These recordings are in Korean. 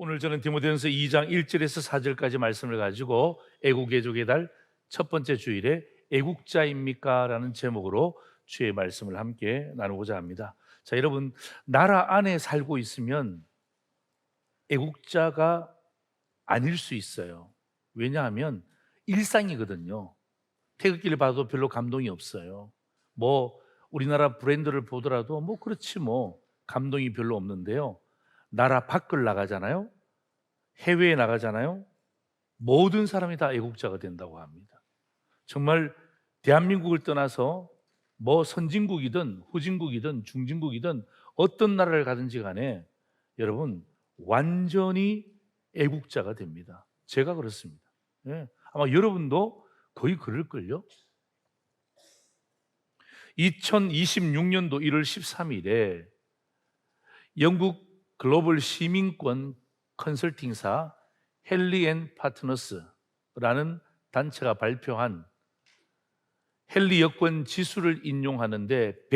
오늘 저는 디모데전서 2장 1절에서 4절까지 말씀을 가지고 애국애족의 달 첫 번째 주일에 애국자입니까? 라는 제목으로 주의 말씀을 함께 나누고자 합니다. 자, 여러분, 나라 안에 살고 있으면 애국자가 아닐 수 있어요. 왜냐하면 일상이거든요. 태극기를 봐도 별로 감동이 없어요. 우리나라 브랜드를 보더라도 그렇지 감동이 별로 없는데요. 나라 밖을 나가잖아요. 해외에 나가잖아요. 모든 사람이 다 애국자가 된다고 합니다. 정말 대한민국을 떠나서 선진국이든 후진국이든 중진국이든 어떤 나라를 가든지 간에 여러분 완전히 애국자가 됩니다. 제가 그렇습니다. 예, 아마 여러분도 거의 그럴걸요. 2026년도 1월 13일에 영국 글로벌 시민권 컨설팅사 헨리 앤 파트너스라는 단체가 발표한 헨리 여권 지수를 인용하는데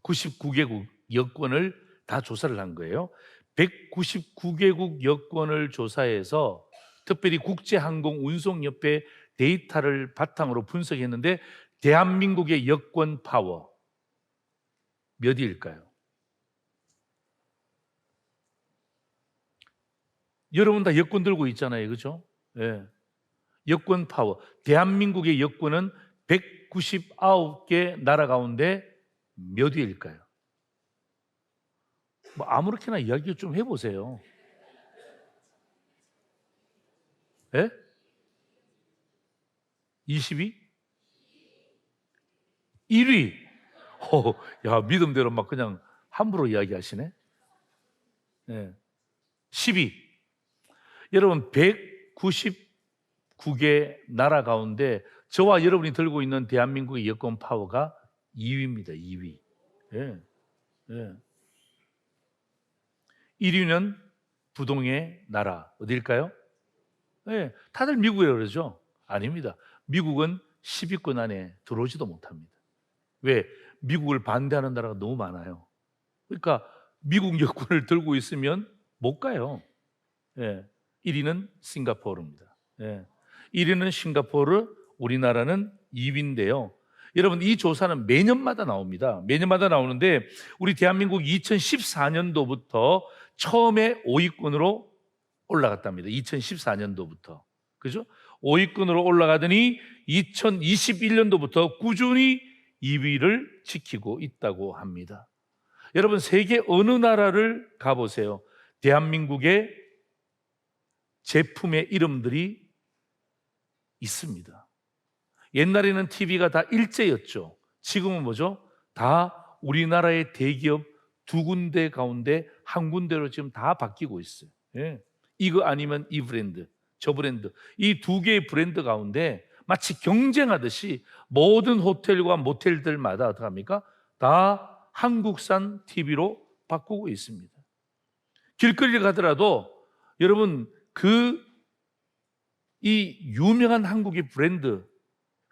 199개국 여권을 다 조사를 한 거예요. 199개국 여권을 조사해서 특별히 국제항공운송협회 데이터를 바탕으로 분석했는데 대한민국의 여권 파워 몇 위일까요? 여러분 다 여권 들고 있잖아요, 그죠? 예. 여권 파워. 대한민국의 여권은 199개 나라 가운데 몇 위일까요? 아무렇게나 이야기 좀 해보세요. 예? 20위? 1위. 야, 믿음대로 막 그냥 함부로 이야기하시네. 예. 10위. 여러분 199개 나라 가운데 저와 여러분이 들고 있는 대한민국의 여권 파워가 2위입니다. 2위. 예. 예. 1위는 부동의 나라 어딜까요? 예. 다들 미국이라고 그러죠? 아닙니다. 미국은 10위권 안에 들어오지도 못합니다. 왜? 미국을 반대하는 나라가 너무 많아요. 그러니까 미국 여권을 들고 있으면 못 가요. 예. 1위는 싱가포르입니다. 예. 1위는 싱가포르, 우리나라는 2위인데요. 여러분 이 조사는 매년마다 나옵니다. 매년마다 나오는데 우리 대한민국 2014년도부터 처음에 5위권으로 올라갔답니다. 2014년도부터. 그죠? 5위권으로 올라가더니 2021년도부터 꾸준히 2위를 지키고 있다고 합니다. 여러분 세계 어느 나라를 가보세요. 대한민국의 제품의 이름들이 있습니다. 옛날에는 TV가 다 일제였죠. 지금은 뭐죠? 다 우리나라의 대기업 두 군데 가운데 한 군데로 지금 다 바뀌고 있어요. 예. 이거 아니면 이 브랜드, 저 브랜드. 이 두 개의 브랜드 가운데 마치 경쟁하듯이 모든 호텔과 모텔들마다 어떻게 합니까? 다 한국산 TV로 바꾸고 있습니다. 길거리를 가더라도 여러분 이 유명한 한국의 브랜드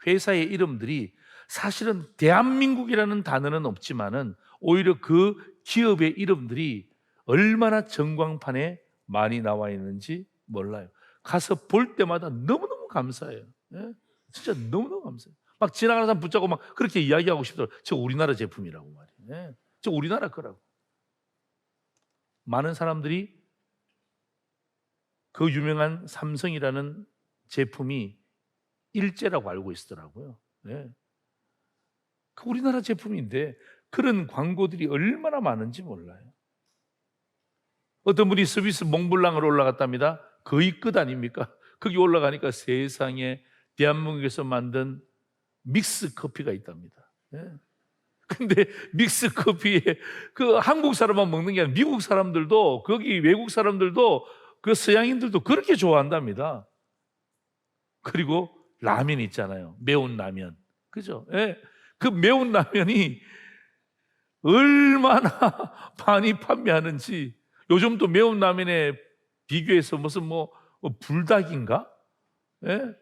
회사의 이름들이 사실은 대한민국이라는 단어는 없지만은 오히려 그 기업의 이름들이 얼마나 전광판에 많이 나와 있는지 몰라요. 가서 볼 때마다 너무너무 감사해요. 예? 진짜 너무너무 감사해요. 막 지나가는 사람 붙잡고 막 그렇게 이야기하고 싶더라고요. 저 우리나라 제품이라고 말이에요. 예? 저 우리나라 거라고. 많은 사람들이 그 유명한 삼성이라는 제품이 일제라고 알고 있더라고요. 네. 그 우리나라 제품인데 그런 광고들이 얼마나 많은지 몰라요. 어떤 분이 스위스 몽블랑을 올라갔답니다. 거의 끝 아닙니까? 거기 올라가니까 세상에 대한민국에서 만든 믹스 커피가 있답니다. 네. 근데 믹스 커피에 그 한국 사람만 먹는 게 아니라 미국 사람들도 거기 외국 사람들도 그 서양인들도 그렇게 좋아한답니다. 그리고 라면 있잖아요. 매운 라면. 그죠? 예. 그 매운 라면이 얼마나 많이 판매하는지 요즘 또 매운 라면에 비교해서 무슨 불닭인가? 예?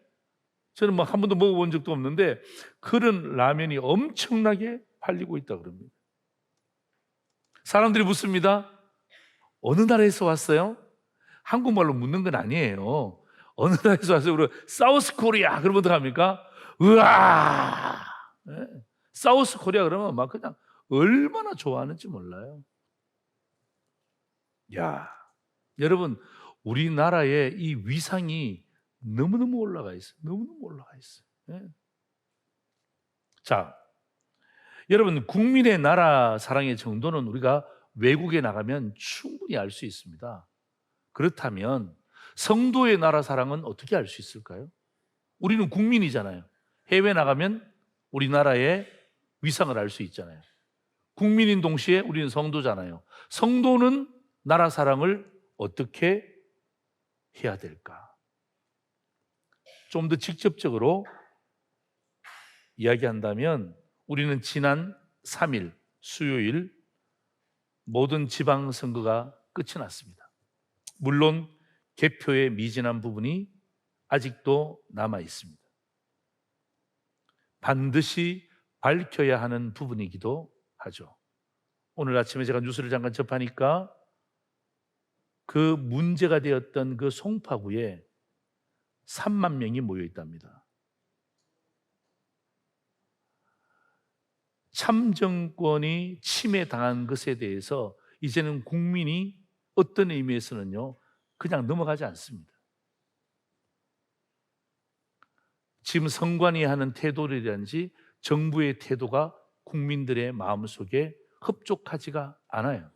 저는 한 번도 먹어본 적도 없는데 그런 라면이 엄청나게 팔리고 있다 그럽니다. 사람들이 묻습니다. 어느 나라에서 왔어요? 한국말로 묻는 건 아니에요. 어느 나라에서 왔어요? 우리 사우스 코리아 그러면 어떡합니까? 으아! 네. 사우스 코리아 그러면 막 그냥 얼마나 좋아하는지 몰라요. 야, 여러분, 우리나라의 이 위상이 너무너무 올라가 있어요. 너무너무 올라가 있어요. 네. 자, 여러분, 국민의 나라 사랑의 정도는 우리가 외국에 나가면 충분히 알 수 있습니다. 그렇다면 성도의 나라 사랑은 어떻게 알 수 있을까요? 우리는 국민이잖아요. 해외 나가면 우리나라의 위상을 알 수 있잖아요. 국민인 동시에 우리는 성도잖아요. 성도는 나라 사랑을 어떻게 해야 될까? 좀 더 직접적으로 이야기한다면 우리는 지난 3일 수요일 모든 지방선거가 끝이 났습니다. 물론 개표에 미진한 부분이 아직도 남아 있습니다. 반드시 밝혀야 하는 부분이기도 하죠. 오늘 아침에 제가 뉴스를 잠깐 접하니까 그 문제가 되었던 그 송파구에 3만 명이 모여 있답니다. 참정권이 침해당한 것에 대해서 이제는 국민이 어떤 의미에서는요, 그냥 넘어가지 않습니다. 지금 선관위 하는 태도라든지 정부의 태도가 국민들의 마음속에 흡족하지가 않아요.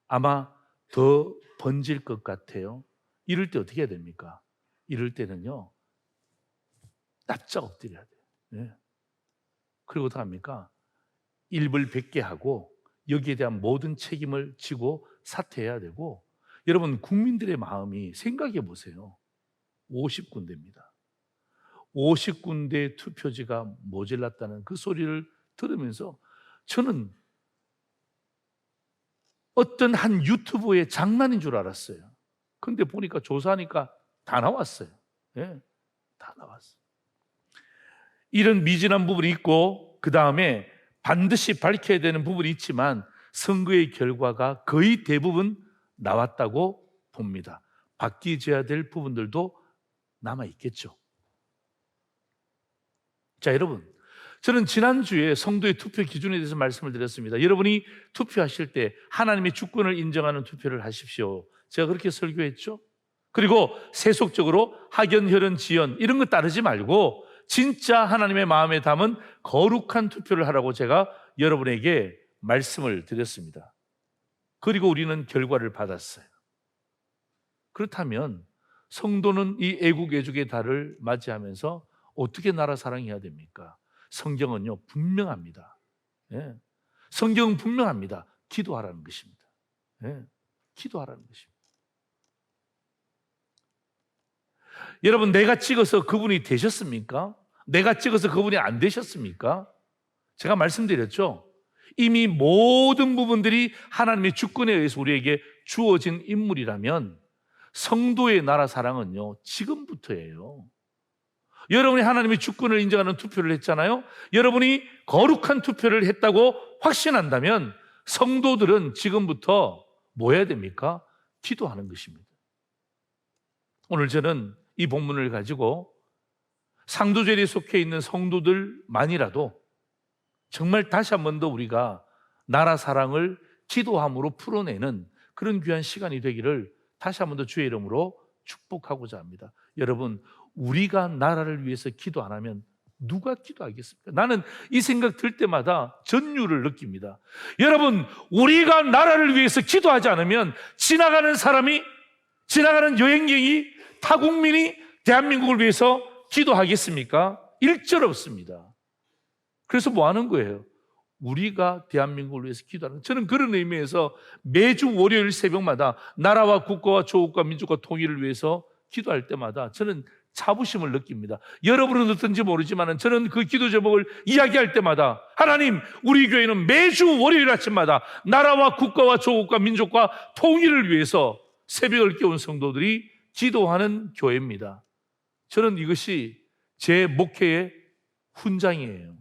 아마 더 번질 것 같아요. 이럴 때 어떻게 해야 됩니까? 이럴 때는요, 납작 엎드려야 돼요. 네. 그리고 어떻게 합니까? 일벌백계 하고 여기에 대한 모든 책임을 지고 사퇴해야 되고, 여러분, 국민들의 마음이 생각해 보세요. 50군데입니다. 50군데 투표지가 모자랐다는 그 소리를 들으면서 저는 어떤 한 유튜브의 장난인 줄 알았어요. 근데 보니까 조사하니까 다 나왔어요. 네, 다 나왔어요. 이런 미진한 부분이 있고, 그 다음에 반드시 밝혀야 되는 부분이 있지만 선거의 결과가 거의 대부분 나왔다고 봅니다. 바뀌어야 될 부분들도 남아 있겠죠. 자, 여러분, 저는 지난주에 성도의 투표 기준에 대해서 말씀을 드렸습니다. 여러분이 투표하실 때 하나님의 주권을 인정하는 투표를 하십시오. 제가 그렇게 설교했죠. 그리고 세속적으로 학연, 혈연, 지연 이런 거 따르지 말고 진짜 하나님의 마음에 담은 거룩한 투표를 하라고 제가 여러분에게 말씀을 드렸습니다. 그리고 우리는 결과를 받았어요. 그렇다면 성도는 이 애국애족의 달을 맞이하면서 어떻게 나라 사랑해야 됩니까? 성경은요, 분명합니다. 예. 성경은 분명합니다. 기도하라는 것입니다. 예. 기도하라는 것입니다. 여러분, 내가 찍어서 그분이 되셨습니까? 내가 찍어서 그분이 안 되셨습니까? 제가 말씀드렸죠. 이미 모든 부분들이 하나님의 주권에 의해서 우리에게 주어진 인물이라면 성도의 나라 사랑은요, 지금부터예요. 여러분이 하나님의 주권을 인정하는 투표를 했잖아요. 여러분이 거룩한 투표를 했다고 확신한다면 성도들은 지금부터 뭐 해야 됩니까? 기도하는 것입니다. 오늘 저는 이 본문을 가지고 상도절에 속해 있는 성도들만이라도 정말 다시 한 번 더 우리가 나라 사랑을 기도함으로 풀어내는 그런 귀한 시간이 되기를 다시 한 번 더 주의 이름으로 축복하고자 합니다. 여러분, 우리가 나라를 위해서 기도 안 하면 누가 기도하겠습니까? 나는 이 생각 들 때마다 전율을 느낍니다. 여러분, 우리가 나라를 위해서 기도하지 않으면 지나가는 사람이, 지나가는 여행객이, 타국민이 대한민국을 위해서 기도하겠습니까? 일절 없습니다. 그래서 뭐 하는 거예요? 우리가 대한민국을 위해서 기도하는, 저는 그런 의미에서 매주 월요일 새벽마다 나라와 국가와 조국과 민족과 통일을 위해서 기도할 때마다 저는 자부심을 느낍니다. 여러분은 어떤지 모르지만 저는 그 기도 제목을 이야기할 때마다 하나님, 우리 교회는 매주 월요일 아침마다 나라와 국가와 조국과 민족과 통일을 위해서 새벽을 깨운 성도들이 기도하는 교회입니다. 저는 이것이 제 목회의 훈장이에요.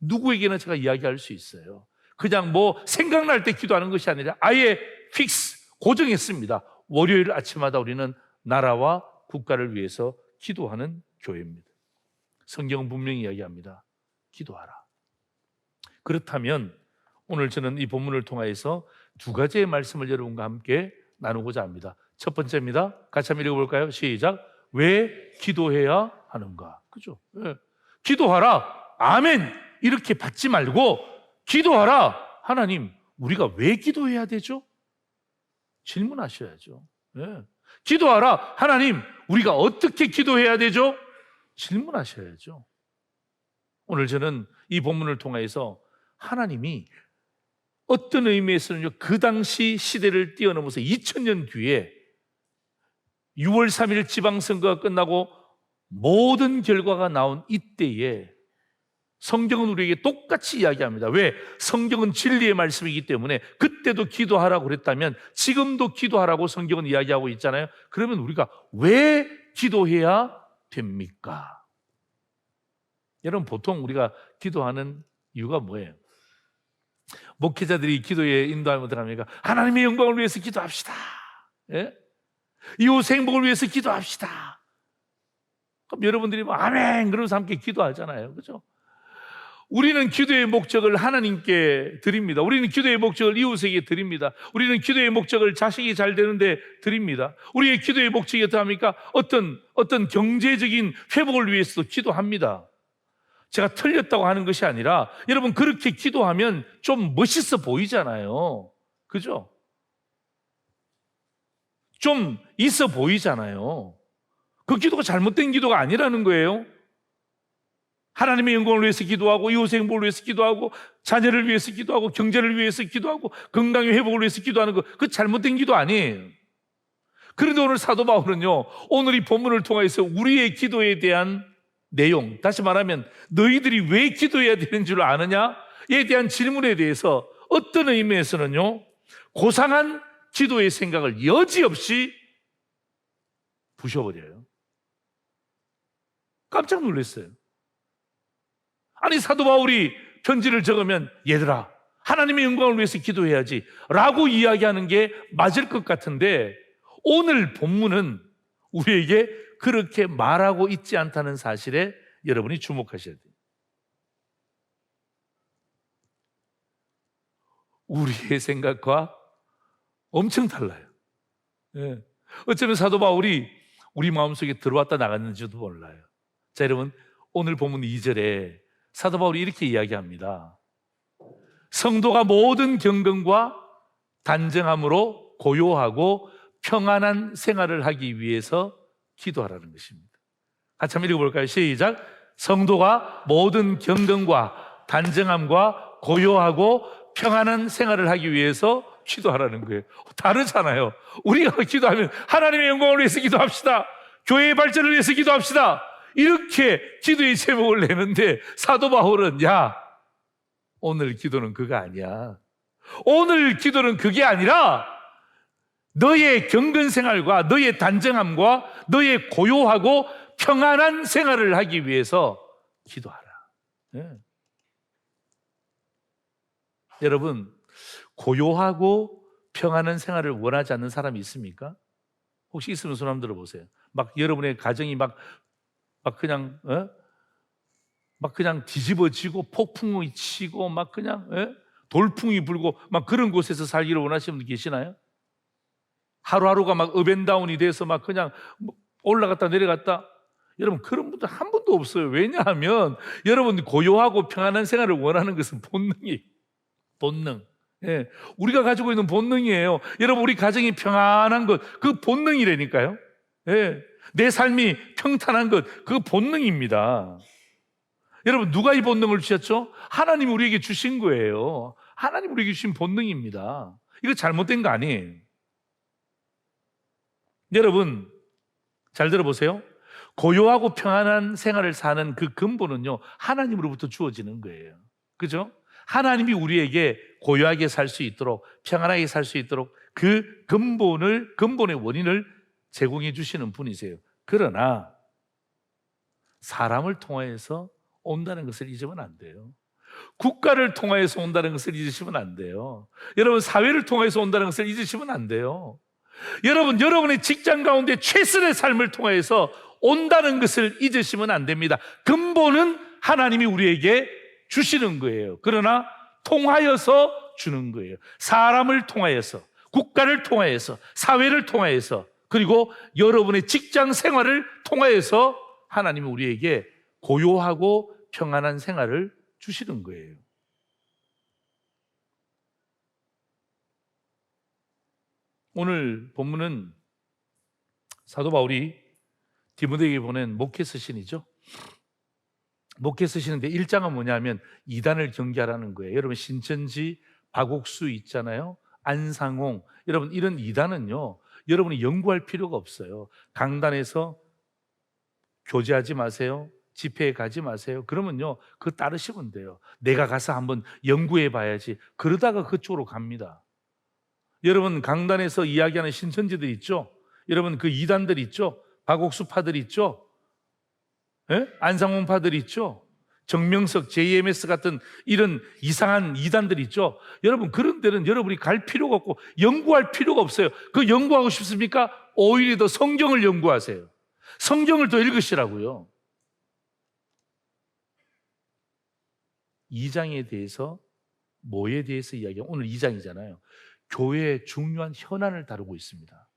누구에게나 제가 이야기할 수 있어요. 그냥 뭐 생각날 때 기도하는 것이 아니라 아예 픽스 고정했습니다. 월요일 아침마다 우리는 나라와 국가를 위해서 기도하는 교회입니다. 성경은 분명히 이야기합니다. 기도하라. 그렇다면 오늘 저는 이 본문을 통해서 두 가지의 말씀을 여러분과 함께 나누고자 합니다. 첫 번째입니다. 같이 한번 읽어볼까요? 시작. 왜 기도해야 하는가? 그죠? 네. 기도하라. 아멘. 이렇게 받지 말고 기도하라. 하나님, 우리가 왜 기도해야 되죠? 질문하셔야죠. 네. 기도하라. 하나님, 우리가 어떻게 기도해야 되죠? 질문하셔야죠. 오늘 저는 이 본문을 통해서 하나님이 어떤 의미에서는요, 그 당시 시대를 뛰어넘어서 2000년 뒤에 6월 3일 지방선거가 끝나고 모든 결과가 나온 이때에 성경은 우리에게 똑같이 이야기합니다. 왜? 성경은 진리의 말씀이기 때문에 그때도 기도하라고 그랬다면 지금도 기도하라고 성경은 이야기하고 있잖아요. 그러면 우리가 왜 기도해야 됩니까? 여러분, 보통 우리가 기도하는 이유가 뭐예요? 목회자들이 기도에 인도하면 들어갑니까? 하나님의 영광을 위해서 기도합시다. 예? 이웃 행복을 위해서 기도합시다. 그럼 여러분들이 뭐 아멘 그러면서 함께 기도하잖아요. 그렇죠? 우리는 기도의 목적을 하나님께 드립니다. 우리는 기도의 목적을 이웃에게 드립니다. 우리는 기도의 목적을 자식이 잘 되는데 드립니다. 우리의 기도의 목적이 어떠합니까? 어떤 경제적인 회복을 위해서도 기도합니다. 제가 틀렸다고 하는 것이 아니라 여러분, 그렇게 기도하면 좀 멋있어 보이잖아요. 그죠? 좀 있어 보이잖아요. 그 기도가 잘못된 기도가 아니라는 거예요. 하나님의 영광을 위해서 기도하고 이웃의 행복을 위해서 기도하고 자녀를 위해서 기도하고 경제를 위해서 기도하고 건강의 회복을 위해서 기도하는 거, 그 잘못된 기도 아니에요. 그런데 오늘 사도 바울은요, 오늘 이 본문을 통해서 우리의 기도에 대한 내용, 다시 말하면 너희들이 왜 기도해야 되는 줄 아느냐에 대한 질문에 대해서 어떤 의미에서는요, 고상한 기도의 생각을 여지없이 부셔버려요. 깜짝 놀랐어요. 아니, 사도 바울이 편지를 적으면 얘들아, 하나님의 영광을 위해서 기도해야지 라고 이야기하는 게 맞을 것 같은데 오늘 본문은 우리에게 그렇게 말하고 있지 않다는 사실에 여러분이 주목하셔야 돼요. 우리의 생각과 엄청 달라요. 예. 어쩌면 사도 바울이 우리 마음속에 들어왔다 나갔는지도 몰라요. 자, 여러분, 오늘 본문 2절에 사도 바울이 이렇게 이야기합니다. 성도가 모든 경건과 단정함으로 고요하고 평안한 생활을 하기 위해서 기도하라는 것입니다. 같이 한번 읽어볼까요? 시작. 성도가 모든 경건과 단정함과 고요하고 평안한 생활을 하기 위해서 기도하라는 거예요. 다르잖아요. 우리가 기도하면 하나님의 영광을 위해서 기도합시다. 교회의 발전을 위해서 기도합시다. 이렇게 기도의 제목을 내는데 사도 바울은 야, 오늘 기도는 그거 아니야. 오늘 기도는 그게 아니라 너의 경건 생활과 너의 단정함과 너의 고요하고 평안한 생활을 하기 위해서 기도하라. 네. 여러분, 고요하고 평안한 생활을 원하지 않는 사람이 있습니까? 혹시 있으면 손 한번 들어보세요. 막 여러분의 가정이 막 그냥 막 그냥 뒤집어지고 폭풍이 치고 막 그냥 돌풍이 불고 막 그런 곳에서 살기를 원하시는 분 계시나요? 하루하루가 막 업앤다운이 돼서 막 그냥 올라갔다 내려갔다. 여러분, 그런 분들 한 분도 없어요. 왜냐하면 여러분, 고요하고 평안한 생활을 원하는 것은 본능이에요. 본능. 예, 우리가 가지고 있는 본능이에요. 여러분, 우리 가정이 평안한 것, 그 본능이라니까요. 예, 내 삶이 평탄한 것, 그 본능입니다. 여러분, 누가 이 본능을 주셨죠? 하나님이 우리에게 주신 거예요. 하나님 우리에게 주신 본능입니다. 이거 잘못된 거 아니에요. 여러분, 잘 들어보세요. 고요하고 평안한 생활을 사는 그 근본은요, 하나님으로부터 주어지는 거예요. 그죠? 하나님이 우리에게 고요하게 살 수 있도록, 평안하게 살 수 있도록 그 근본의 원인을 제공해 주시는 분이세요. 그러나 사람을 통해서 온다는 것을 잊으면 안 돼요. 국가를 통하여서 온다는 것을 잊으시면 안 돼요. 여러분, 사회를 통해서 온다는 것을 잊으시면 안 돼요. 여러분, 여러분의 직장 가운데 최선의 삶을 통해서 온다는 것을 잊으시면 안 됩니다. 근본은 하나님이 우리에게 주시는 거예요. 그러나 통하여서 주는 거예요. 사람을 통하여서, 국가를 통하여서, 사회를 통하여서, 그리고 여러분의 직장 생활을 통하여서 하나님이 우리에게 고요하고 평안한 생활을 주시는 거예요. 오늘 본문은 사도 바울이 디모데에게 보낸 목회 서신이죠. 목회 서신인데 1장은 뭐냐면 이단을 경계하라는 거예요. 여러분, 신천지, 박옥수 있잖아요. 안상홍, 여러분, 이런 이단은요, 여러분이 연구할 필요가 없어요. 강단에서 교제하지 마세요. 집회에 가지 마세요. 그러면요, 그거 따르시면 돼요. 내가 가서 한번 연구해 봐야지. 그러다가 그쪽으로 갑니다. 여러분, 강단에서 이야기하는 신천지들 있죠? 여러분, 그 이단들 있죠? 박옥수파들 있죠? 예? 안상홍파들 있죠? 정명석, JMS 같은 이런 이상한 이단들 있죠? 여러분, 그런 데는 여러분이 갈 필요가 없고 연구할 필요가 없어요. 그 연구하고 싶습니까? 오히려 더 성경을 연구하세요. 성경을 더 읽으시라고요. 2장에 대해서, 뭐에 대해서 이야기해요? 오늘 2장이잖아요. 교회의 중요한 현안을 다루고 있습니다.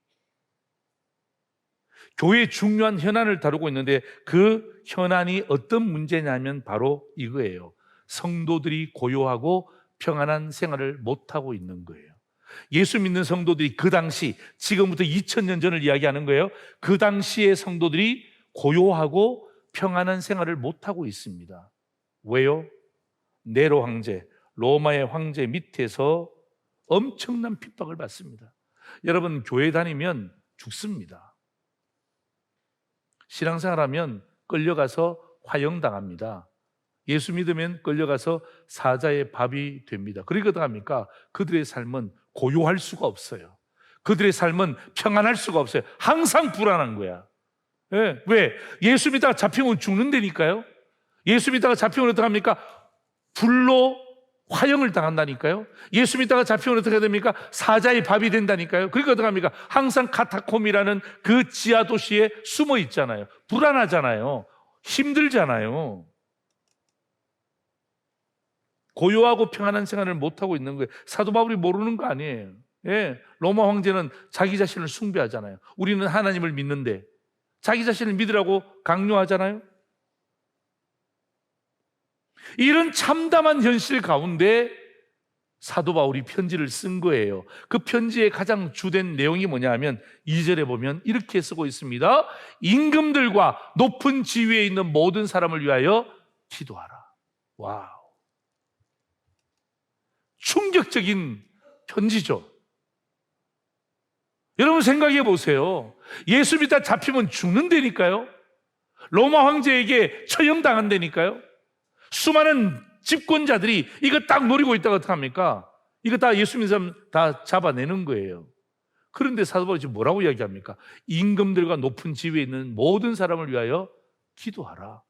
교회의 중요한 현안을 다루고 있는데 그 현안이 어떤 문제냐면 바로 이거예요. 성도들이 고요하고 평안한 생활을 못하고 있는 거예요. 예수 믿는 성도들이 그 당시, 지금부터 2000년 전을 이야기하는 거예요. 그 당시의 성도들이 고요하고 평안한 생활을 못하고 있습니다. 왜요? 네로 황제, 로마의 황제 밑에서 엄청난 핍박을 받습니다. 여러분, 교회 다니면 죽습니다. 신앙생활하면 끌려가서 화형당합니다. 예수 믿으면 끌려가서 사자의 밥이 됩니다. 그러니까 어떡합니까? 그들의 삶은 고요할 수가 없어요. 그들의 삶은 평안할 수가 없어요. 항상 불안한 거야. 예. 왜? 예수 믿다가 잡히면 죽는다니까요. 예수 믿다가 잡히면 어떡합니까? 불로 화형을 당한다니까요. 예수 믿다가 잡히면 어떻게 됩니까? 사자의 밥이 된다니까요. 그러니까 어떡합니까? 항상 카타콤이라는 그 지하 도시에 숨어 있잖아요. 불안하잖아요. 힘들잖아요. 고요하고 평안한 생활을 못하고 있는 거예요. 사도 바울이 모르는 거 아니에요. 예. 로마 황제는 자기 자신을 숭배하잖아요. 우리는 하나님을 믿는데 자기 자신을 믿으라고 강요하잖아요. 이런 참담한 현실 가운데 사도 바울이 편지를 쓴 거예요. 그 편지의 가장 주된 내용이 뭐냐 하면 2절에 보면 이렇게 쓰고 있습니다. 임금들과 높은 지위에 있는 모든 사람을 위하여 기도하라. 와우. 충격적인 편지죠. 여러분, 생각해 보세요. 예수 믿다 잡히면 죽는다니까요. 로마 황제에게 처형당한다니까요. 수많은 집권자들이 이거 딱 노리고 있다가 어떡합니까? 이거 다 예수 믿는 사람 다 잡아내는 거예요. 그런데 사도 바울이 지금 뭐라고 이야기합니까? 임금들과 높은 지위에 있는 모든 사람을 위하여 기도하라.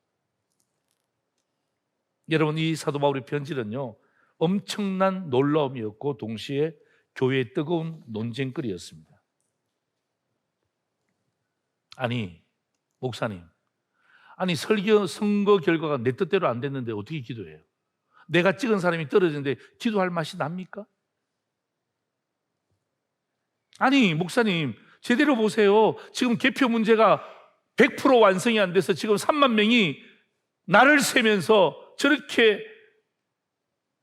여러분, 이 사도 바울의 편지는요, 엄청난 놀라움이었고 동시에 교회의 뜨거운 논쟁거리였습니다. 아니, 목사님, 아니, 선거 결과가 내 뜻대로 안 됐는데 어떻게 기도해요? 내가 찍은 사람이 떨어졌는데 기도할 맛이 납니까? 아니, 목사님, 제대로 보세요. 지금 개표 문제가 100% 완성이 안 돼서 지금 3만 명이 나를 세면서 저렇게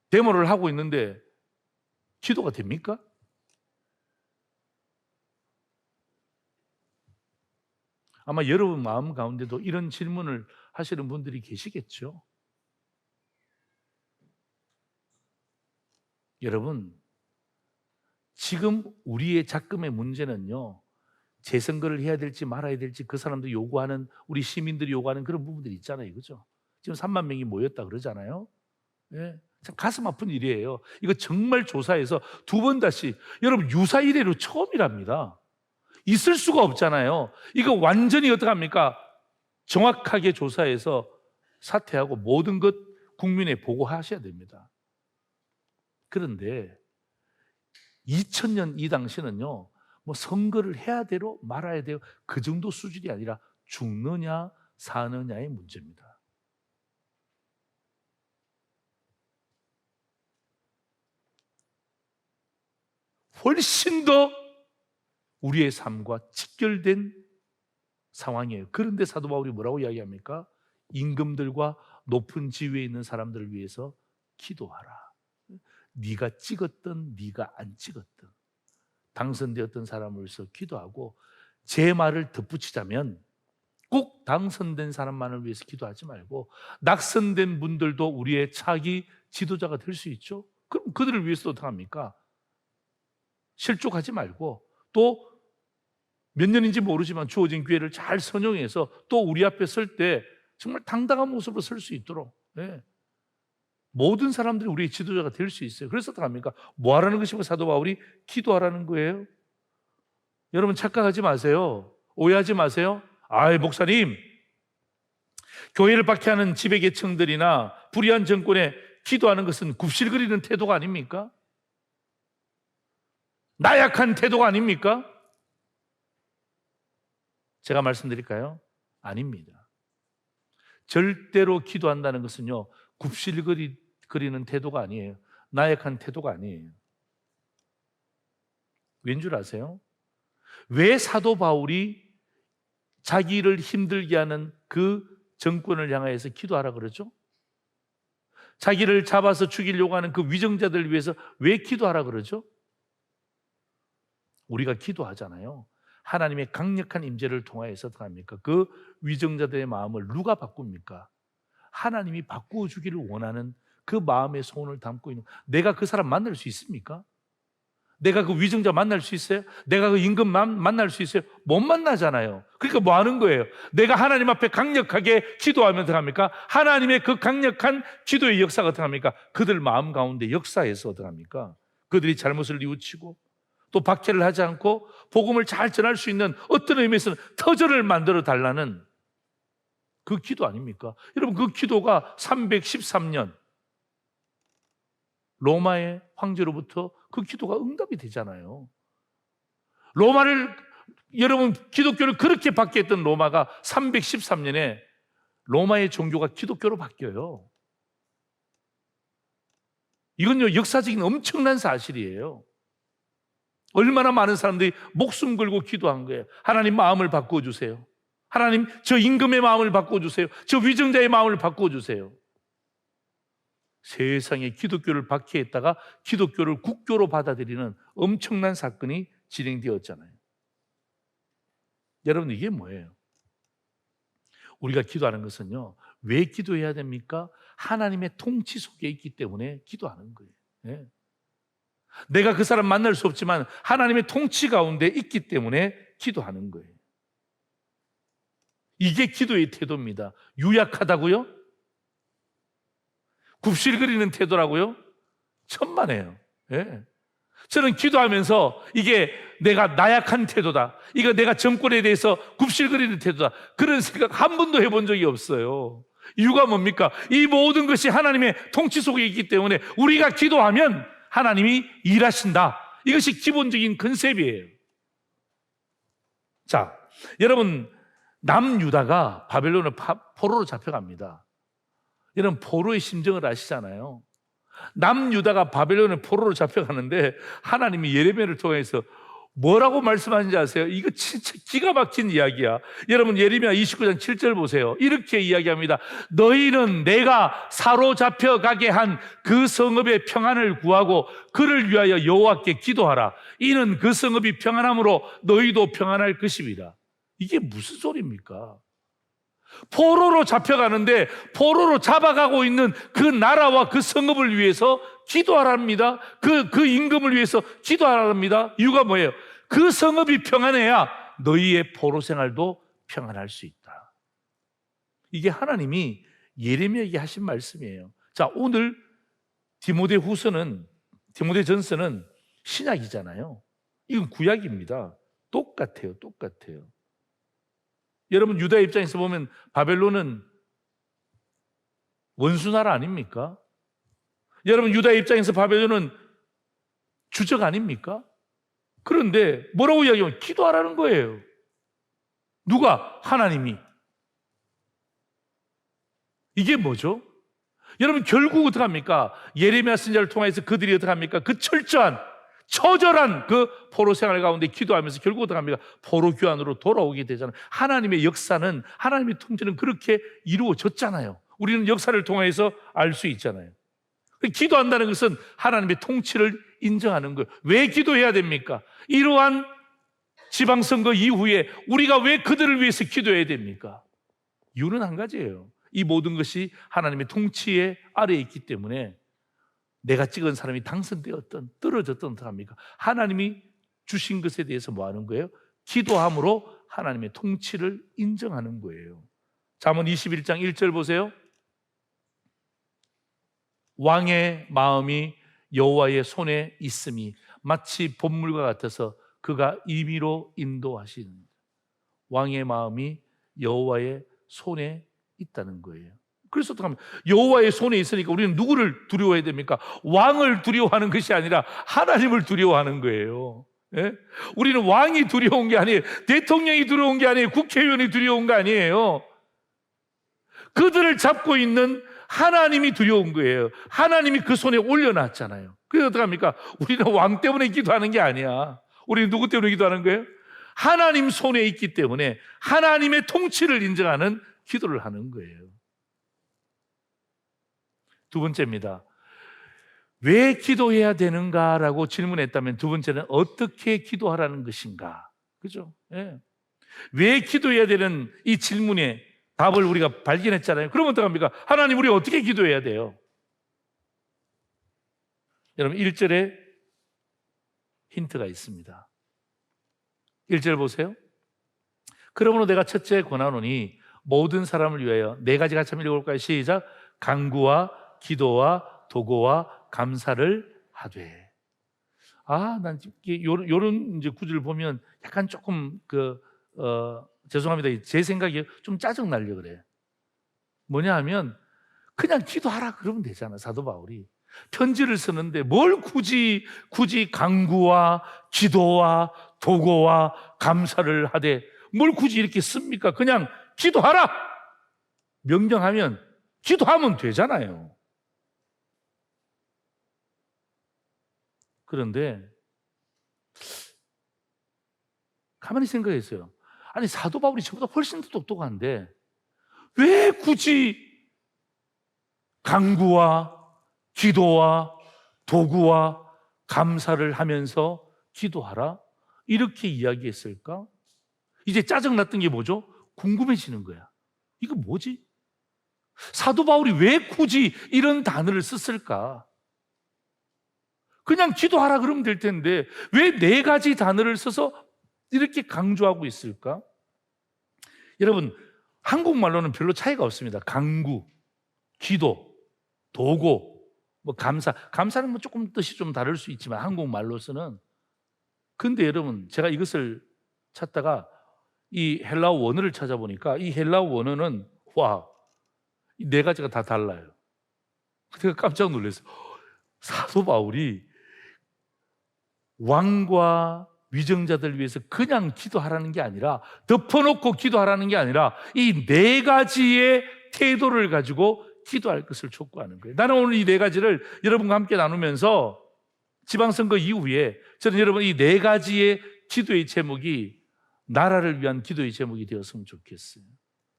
데모를 하고 있는데 기도가 됩니까? 아마 여러분 마음 가운데도 이런 질문을 하시는 분들이 계시겠죠. 여러분, 지금 우리의 작금의 문제는요, 재선거를 해야 될지 말아야 될지 그 사람들이 요구하는, 우리 시민들이 요구하는 그런 부분들이 있잖아요. 그죠? 지금 3만 명이 모였다 그러잖아요. 예. 참 가슴 아픈 일이에요. 이거 정말 조사해서 2번 다시, 여러분, 유사 이래로 처음이랍니다. 있을 수가 없잖아요. 이거 완전히 어떡합니까? 정확하게 조사해서 사퇴하고 모든 것 국민에 보고하셔야 됩니다. 그런데 2000년 이 당시는요, 뭐 선거를 해야 되고 말아야 돼요, 그 정도 수준이 아니라 죽느냐 사느냐의 문제입니다. 훨씬 더 우리의 삶과 직결된 상황이에요. 그런데 사도 바울이 뭐라고 이야기합니까? 임금들과 높은 지위에 있는 사람들을 위해서 기도하라. 네가 찍었든 네가 안 찍었든 당선되었던 사람을 위해서 기도하고, 제 말을 덧붙이자면 꼭 당선된 사람만을 위해서 기도하지 말고 낙선된 분들도 우리의 차기 지도자가 될 수 있죠. 그럼 그들을 위해서 어떻게 합니까? 실족하지 말고 또 몇 년인지 모르지만 주어진 기회를 잘 선용해서 또 우리 앞에 설 때 정말 당당한 모습으로 설 수 있도록, 네, 모든 사람들이 우리의 지도자가 될 수 있어요. 그래서 어떻게 합니까? 뭐 하라는 것이고 사도 바울이 기도하라는 거예요. 여러분 착각하지 마세요. 오해하지 마세요. 아이, 목사님, 교회를 박해하는 지배계층들이나 불의한 정권에 기도하는 것은 굽실거리는 태도가 아닙니까? 나약한 태도가 아닙니까? 제가 말씀드릴까요? 아닙니다. 절대로 기도한다는 것은요, 굽실거리는 태도가 아니에요. 나약한 태도가 아니에요. 왠 줄 아세요? 왜 사도 바울이 자기를 힘들게 하는 그 정권을 향하여서 기도하라 그러죠? 자기를 잡아서 죽이려고 하는 그 위정자들을 위해서 왜 기도하라 그러죠? 우리가 기도하잖아요. 하나님의 강력한 임재를 통하여서 어떻게 합니까? 그 위정자들의 마음을 누가 바꿉니까? 하나님이 바꾸어 주기를 원하는 그 마음의 소원을 담고 있는, 내가 그 사람 만날 수 있습니까? 내가 그 위정자 만날 수 있어요? 내가 그 임금 만날 수 있어요? 못 만나잖아요. 그러니까 뭐 하는 거예요? 내가 하나님 앞에 강력하게 기도하면 어떻게 합니까? 하나님의 그 강력한 기도의 역사가 어떻게 합니까? 그들 마음 가운데 역사에서 어떻게 합니까? 그들이 잘못을 뉘우치고 또 박해를 하지 않고 복음을 잘 전할 수 있는, 어떤 의미에서는 터전을 만들어 달라는 그 기도 아닙니까? 여러분, 그 기도가 313년 로마의 황제로부터 그 기도가 응답이 되잖아요. 로마를, 여러분, 기독교를 그렇게 박해했던 로마가 313년에 로마의 종교가 기독교로 바뀌어요. 이건요, 역사적인 엄청난 사실이에요. 얼마나 많은 사람들이 목숨 걸고 기도한 거예요. 하나님 마음을 바꾸어 주세요. 하나님, 저 임금의 마음을 바꾸어 주세요. 저 위정자의 마음을 바꾸어 주세요. 세상에 기독교를 박해했다가 기독교를 국교로 받아들이는 엄청난 사건이 진행되었잖아요. 여러분, 이게 뭐예요? 우리가 기도하는 것은요, 왜 기도해야 됩니까? 하나님의 통치 속에 있기 때문에 기도하는 거예요. 네. 내가 그 사람 만날 수 없지만 하나님의 통치 가운데 있기 때문에 기도하는 거예요. 이게 기도의 태도입니다. 유약하다고요? 굽실거리는 태도라고요? 천만에요. 예. 저는 기도하면서 이게 내가 나약한 태도다, 이거 내가 정권에 대해서 굽실거리는 태도다, 그런 생각 한 번도 해본 적이 없어요. 이유가 뭡니까? 이 모든 것이 하나님의 통치 속에 있기 때문에 우리가 기도하면 하나님이 일하신다. 이것이 기본적인 컨셉이에요. 자, 여러분, 남유다가 바벨론의 포로로 잡혀갑니다. 여러분, 포로의 심정을 아시잖아요. 남유다가 바벨론의 포로로 잡혀가는데 하나님이 예레미야를 통해서 뭐라고 말씀하는지 아세요? 이거 진짜 기가 막힌 이야기야. 여러분, 예레미야 29장 7절 보세요. 이렇게 이야기합니다. 너희는 내가 사로잡혀 가게 한 그 성읍의 평안을 구하고 그를 위하여 여호와께 기도하라. 이는 그 성읍이 평안함으로 너희도 평안할 것입니다. 이게 무슨 소리입니까? 포로로 잡혀가는데 포로로 잡아가고 있는 그 나라와 그 성읍을 위해서 기도하랍니다. 그 임금을 위해서 기도하랍니다. 이유가 뭐예요? 그 성읍이 평안해야 너희의 포로 생활도 평안할 수 있다. 이게 하나님이 예레미야에게 하신 말씀이에요. 자, 오늘 디모데전서는 신약이잖아요. 이건 구약입니다. 똑같아요. 여러분, 유다 입장에서 보면 바벨론은 원수 나라 아닙니까? 여러분, 유다의 입장에서 바벨론은 주적 아닙니까? 그런데 뭐라고 이야기하면 기도하라는 거예요. 누가? 하나님이. 이게 뭐죠? 여러분, 결국 어떻게 합니까? 예레미야 선지자를 통해서 그들이 어떻게 합니까? 그 철저한, 처절한 그 포로 생활 가운데 기도하면서 결국 어떻게 합니까? 포로 귀환으로 돌아오게 되잖아요. 하나님의 역사는, 하나님의 통치는 그렇게 이루어졌잖아요. 우리는 역사를 통해서 알 수 있잖아요. 기도한다는 것은 하나님의 통치를 인정하는 거예요. 왜 기도해야 됩니까? 이러한 지방선거 이후에 우리가 왜 그들을 위해서 기도해야 됩니까? 이유는 한 가지예요. 이 모든 것이 하나님의 통치의 아래에 있기 때문에 내가 찍은 사람이 당선되었던 떨어졌던 어떡합니까? 하나님이 주신 것에 대해서 뭐 하는 거예요? 기도함으로 하나님의 통치를 인정하는 거예요. 잠언 21장 1절 보세요. 왕의 마음이 여호와의 손에 있음이 마치 봇물과 같아서 그가 임의로 인도하시는. 왕의 마음이 여호와의 손에 있다는 거예요. 그래서 어떻게 하면 여호와의 손에 있으니까 우리는 누구를 두려워해야 됩니까? 왕을 두려워하는 것이 아니라 하나님을 두려워하는 거예요. 예? 우리는 왕이 두려운 게 아니에요. 대통령이 두려운 게 아니에요. 국회의원이 두려운 거 아니에요. 그들을 잡고 있는 하나님이 두려운 거예요. 하나님이 그 손에 올려놨잖아요. 그래서 어떡합니까? 우리는 왕 때문에 기도하는 게 아니야. 우리는 누구 때문에 기도하는 거예요? 하나님 손에 있기 때문에 하나님의 통치를 인정하는 기도를 하는 거예요. 두 번째입니다. 왜 기도해야 되는가라고 질문했다면 두 번째는 어떻게 기도하라는 것인가? 그죠? 예. 왜 기도해야 되는 이 질문에 답을 우리가 발견했잖아요. 그러면 어떡합니까? 하나님, 우리 어떻게 기도해야 돼요? 여러분, 1절에 힌트가 있습니다. 1절 보세요. 그러므로 내가 첫째 권하노니 모든 사람을 위하여 네 가지 같이 한번 읽어볼까요? 시작. 간구와 기도와 도고와 감사를 하되. 난 요런 이제 구절을 보면 약간 조금 죄송합니다. 제 생각이 좀 짜증 나려고 그래요. 뭐냐 하면 그냥 기도하라 그러면 되잖아. 사도 바울이 편지를 쓰는데 뭘 굳이 간구와 기도와 도고와 감사를 하되 뭘 굳이 이렇게 씁니까? 그냥 기도하라 명령하면 기도하면 되잖아요. 그런데 가만히 생각했어요. 아니, 사도 바울이 저보다 훨씬 더 똑똑한데 왜 굳이 간구와 기도와 도구와 감사를 하면서 기도하라? 이렇게 이야기했을까? 이제 짜증났던 게 뭐죠? 궁금해지는 거야. 이거 뭐지? 사도 바울이 왜 굳이 이런 단어를 썼을까? 그냥 기도하라 그러면 될 텐데 왜 네 가지 단어를 써서 이렇게 강조하고 있을까? 여러분, 한국말로는 별로 차이가 없습니다. 간구, 기도, 도고, 감사는 뭐 조금 뜻이 좀 다를 수 있지만 한국말로서는. 근데 여러분, 제가 이것을 찾다가 이 헬라어 원어를 찾아보니까 이 헬라어 원어는 이 네 가지가 다 달라요. 제가 깜짝 놀랐어요. 사도 바울이 왕과 위정자들 위해서 그냥 기도하라는 게 아니라, 덮어놓고 기도하라는 게 아니라 이 네 가지의 태도를 가지고 기도할 것을 촉구하는 거예요. 나는 오늘 이 네 가지를 여러분과 함께 나누면서 지방선거 이후에 저는 여러분 이 네 가지의 기도의 제목이 나라를 위한 기도의 제목이 되었으면 좋겠어요.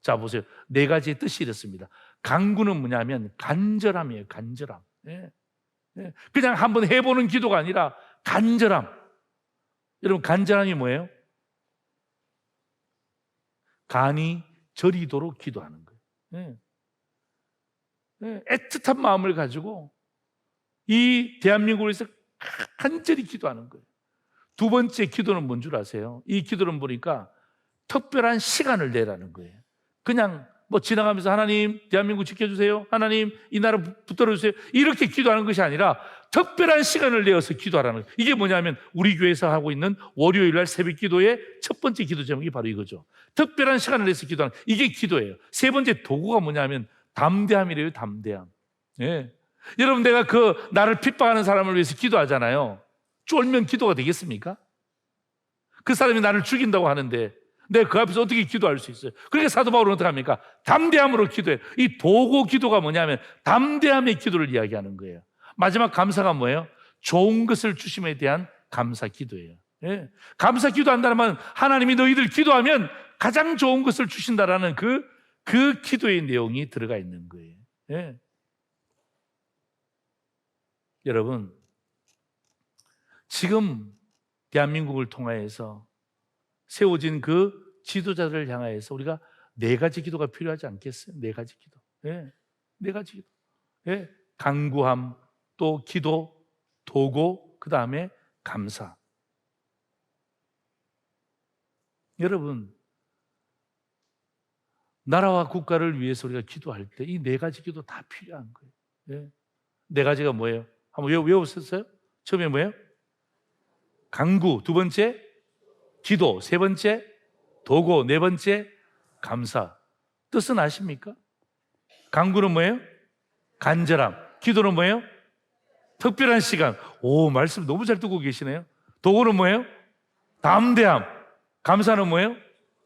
자, 보세요. 네 가지의 뜻이 이렇습니다. 간구는 뭐냐면 간절함이에요. 간절함. 그냥 한번 해보는 기도가 아니라 간절함. 여러분, 간절함이 뭐예요? 간이 저리도록 기도하는 거예요. 애틋한 마음을 가지고 이 대한민국에서 간절히 기도하는 거예요. 두 번째 기도는 뭔 줄 아세요? 이 기도는 보니까 특별한 시간을 내라는 거예요. 그냥 지나가면서 하나님 대한민국 지켜주세요, 하나님 이 나라 붙들어주세요, 이렇게 기도하는 것이 아니라 특별한 시간을 내어서 기도하라는 거예요. 이게 뭐냐면 우리 교회에서 하고 있는 월요일날 새벽 기도의 첫 번째 기도 제목이 바로 이거죠. 특별한 시간을 내서 기도하는, 이게 기도예요. 세 번째 도구가 뭐냐면 담대함이래요, 담대함. 예. 여러분, 내가 나를 핍박하는 사람을 위해서 기도하잖아요. 쫄면 기도가 되겠습니까? 그 사람이 나를 죽인다고 하는데 내가 그 앞에서 어떻게 기도할 수 있어요? 그러니까 사도 바울은 어떻게 합니까? 담대함으로 기도해요. 이 도고 기도가 뭐냐면 담대함의 기도를 이야기하는 거예요. 마지막 감사가 뭐예요? 좋은 것을 주심에 대한 감사 기도예요. 예. 감사 기도한다는 말은 하나님이 너희들 기도하면 가장 좋은 것을 주신다라는 그 기도의 내용이 들어가 있는 거예요. 예. 여러분, 지금 대한민국을 통하여서 세워진 그 지도자들을 향하여서 우리가 4가지 기도가 필요하지 않겠어요? 4가지 기도. 예. 4가지 기도. 예. 간구함, 또 기도, 도고, 그 다음에 감사. 여러분, 나라와 국가를 위해서 우리가 기도할 때 이 4가지 기도 다 필요한 거예요. 예. 4가지가 뭐예요? 한번 외우셨어요? 처음에 뭐예요? 간구, 2번째 기도, 3번째 도고, 4번째 감사. 뜻은 아십니까? 간구는 뭐예요? 간절함. 기도는 뭐예요? 특별한 시간. 오, 말씀 너무 잘 듣고 계시네요. 도고는 뭐예요? 담대함. 감사는 뭐예요?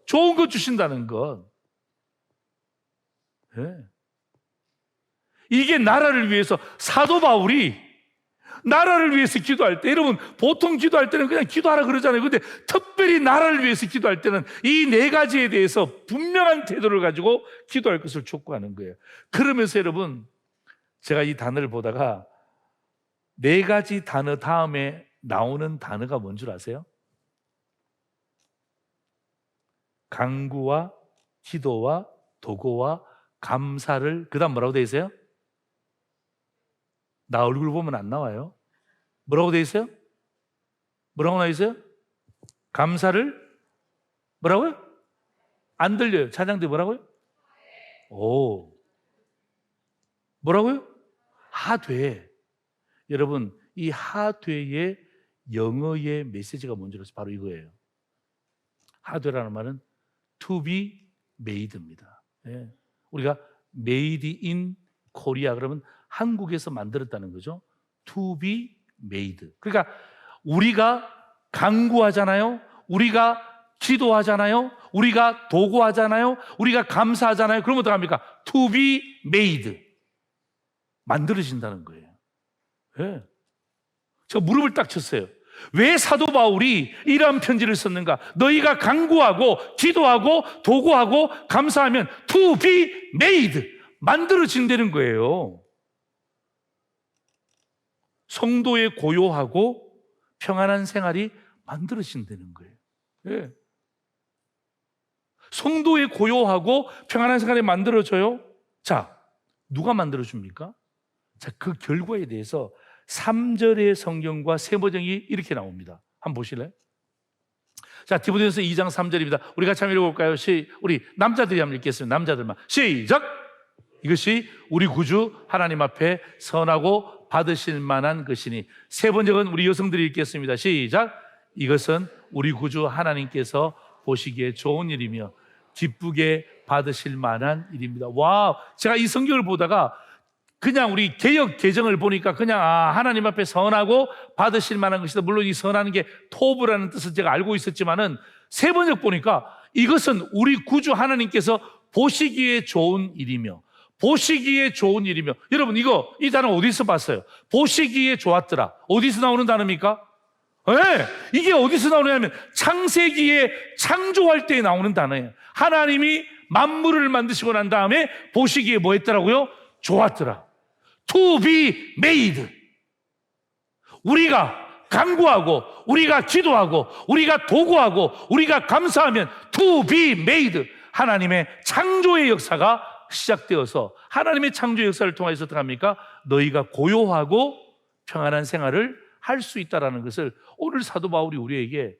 좋은 것 주신다는 것. 네. 이게 나라를 위해서 사도 바울이 나라를 위해서 기도할 때, 여러분 보통 기도할 때는 그냥 기도하라 그러잖아요. 근데 특별히 나라를 위해서 기도할 때는 이 4가지에 대해서 분명한 태도를 가지고 기도할 것을 촉구하는 거예요. 그러면서 여러분, 제가 이 단어를 보다가 4가지 단어 다음에 나오는 단어가 뭔 줄 아세요? 간구와 기도와 도고와 감사를, 그 다음 뭐라고 되어 있어요? 나 얼굴 보면 안 나와요. 뭐라고 되어 있어요? 뭐라고 나와 있어요? 감사를 뭐라고요? 안 들려요. 찬양대 뭐라고요? 오, 뭐라고요? 하되. 여러분, 이 하되의 영어의 메시지가 뭔지 아세요? 바로 이거예요. 하되라는 말은 to be made입니다. 예. 우리가 made in Korea 그러면 한국에서 만들었다는 거죠. To be made. 그러니까 우리가 간구하잖아요. 우리가 기도하잖아요. 우리가 도구하잖아요. 우리가 감사하잖아요. 그러면 어떡합니까? To be made. 만들어진다는 거예요. 네. 제가 무릎을 딱 쳤어요. 왜 사도 바울이 이러한 편지를 썼는가? 너희가 간구하고 기도하고 도구하고 감사하면 to be made. 만들어진다는 거예요. 성도의 고요하고 평안한 생활이 만들어진다는 거예요. 네. 성도의 고요하고 평안한 생활이 만들어져요. 자, 누가 만들어줍니까? 자, 그 결과에 대해서 3절의 성경과 세번역이 이렇게 나옵니다. 한번 보실래요? 자, 디모데전서 2장 3절입니다. 우리 같이 한번 읽어볼까요? 우리 남자들이 한번 읽겠습니다. 남자들만. 시작! 이것이 우리 구주 하나님 앞에 선하고 받으실 만한 것이니. 세번역은 우리 여성들이 읽겠습니다. 시작! 이것은 우리 구주 하나님께서 보시기에 좋은 일이며 기쁘게 받으실 만한 일입니다. 와, 제가 이 성경을 보다가 그냥 우리 개역 개정을 보니까 그냥 하나님 앞에 선하고 받으실 만한 것이다. 물론 이 선하는 게 토브라는 뜻을 제가 알고 있었지만은 세번역 보니까 이것은 우리 구주 하나님께서 보시기에 좋은 일이며, 보시기에 좋은 일이며. 여러분, 이 단어 어디서 봤어요? 보시기에 좋았더라. 어디서 나오는 단어입니까? 네, 이게 어디서 나오냐면 창세기에 창조할 때 나오는 단어예요. 하나님이 만물을 만드시고 난 다음에 보시기에 뭐 했더라고요? 좋았더라. To be made. 우리가 간구하고 우리가 기도하고 우리가 도구하고 우리가 감사하면 to be made. 하나님의 창조의 역사가 시작되어서 하나님의 창조의 역사를 통해서 어떻게 합니까? 너희가 고요하고 평안한 생활을 할 수 있다는 것을 오늘 사도 바울이 우리에게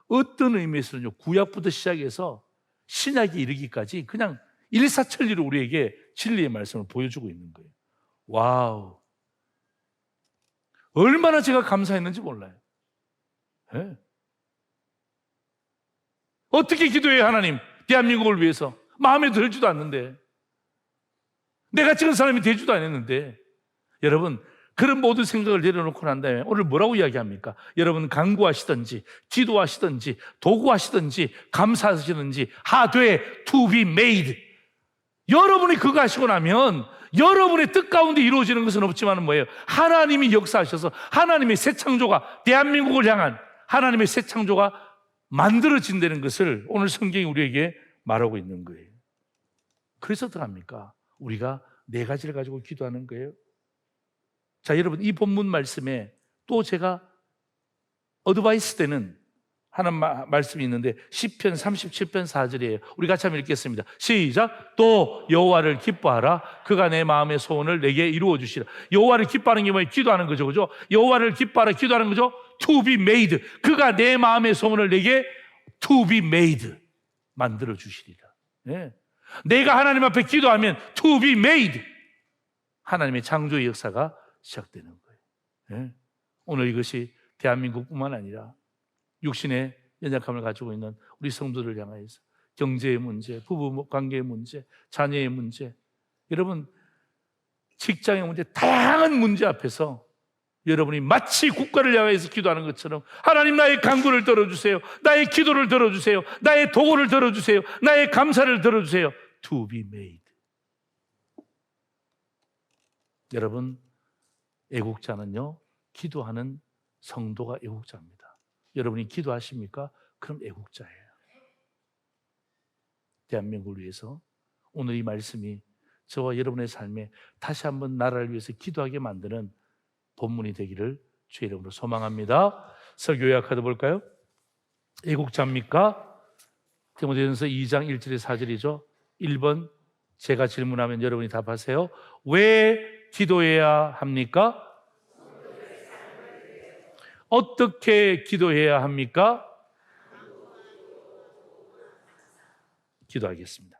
어떤 의미에서는요, 구약부터 시작해서 신약에 이르기까지 그냥 일사천리로 우리에게 진리의 말씀을 보여주고 있는 거예요. 와우, 얼마나 제가 감사했는지 몰라요. 네. 어떻게 기도해요, 하나님? 대한민국을 위해서 마음에 들지도 않는데. 내가 찍은 사람이 되지도 않았는데. 여러분, 그런 모든 생각을 내려놓고 난 다음에 오늘 뭐라고 이야기합니까? 여러분 간구하시든지 기도하시든지 도구하시든지 감사하시든지 하되 to be made. 여러분이 그거 하시고 나면 여러분의 뜻 가운데 이루어지는 것은 없지만 뭐예요? 하나님이 역사하셔서 하나님의 새 창조가, 대한민국을 향한 하나님의 새 창조가 만들어진다는 것을 오늘 성경이 우리에게 말하고 있는 거예요. 그래서 어떡합니까? 우리가 네 가지를 가지고 기도하는 거예요. 자, 여러분, 이 본문 말씀에 또 제가 어드바이스 되는 하는 말씀이 있는데 시편 37편 4절이에요. 우리 같이 한번 읽겠습니다. 시작. 또 여호와를 기뻐하라. 그가 내 마음의 소원을 내게 이루어 주시라. 여호와를 기뻐하는 게 뭐예요? 기도하는 거죠, 그죠? 여호와를 기뻐하라, 기도하는 거죠. To be made. 그가 내 마음의 소원을 내게 to be made 만들어 주시리라. 네. 내가 하나님 앞에 기도하면 to be made 하나님의 창조의 역사가 시작되는 거예요. 네. 오늘 이것이 대한민국뿐만 아니라 육신의 연약함을 가지고 있는 우리 성도들을 향하여서 경제의 문제, 부부 관계의 문제, 자녀의 문제, 여러분 직장의 문제, 다양한 문제 앞에서 여러분이 마치 국가를 향해서 기도하는 것처럼 하나님 나의 간구를 들어주세요. 나의 기도를 들어주세요. 나의 도구를 들어주세요. 나의 감사를 들어주세요. To be made. 여러분, 애국자는요, 기도하는 성도가 애국자입니다. 여러분이 기도하십니까? 그럼 애국자예요. 대한민국을 위해서 오늘 이 말씀이 저와 여러분의 삶에 다시 한번 나라를 위해서 기도하게 만드는 본문이 되기를 주의 이름으로 소망합니다. 설교 요약하다 볼까요? 애국자입니까? 디모데전서 2장 1절에 4절이죠. 1번 제가 질문하면 여러분이 답하세요. 왜 기도해야 합니까? 어떻게 기도해야 합니까? 기도하겠습니다.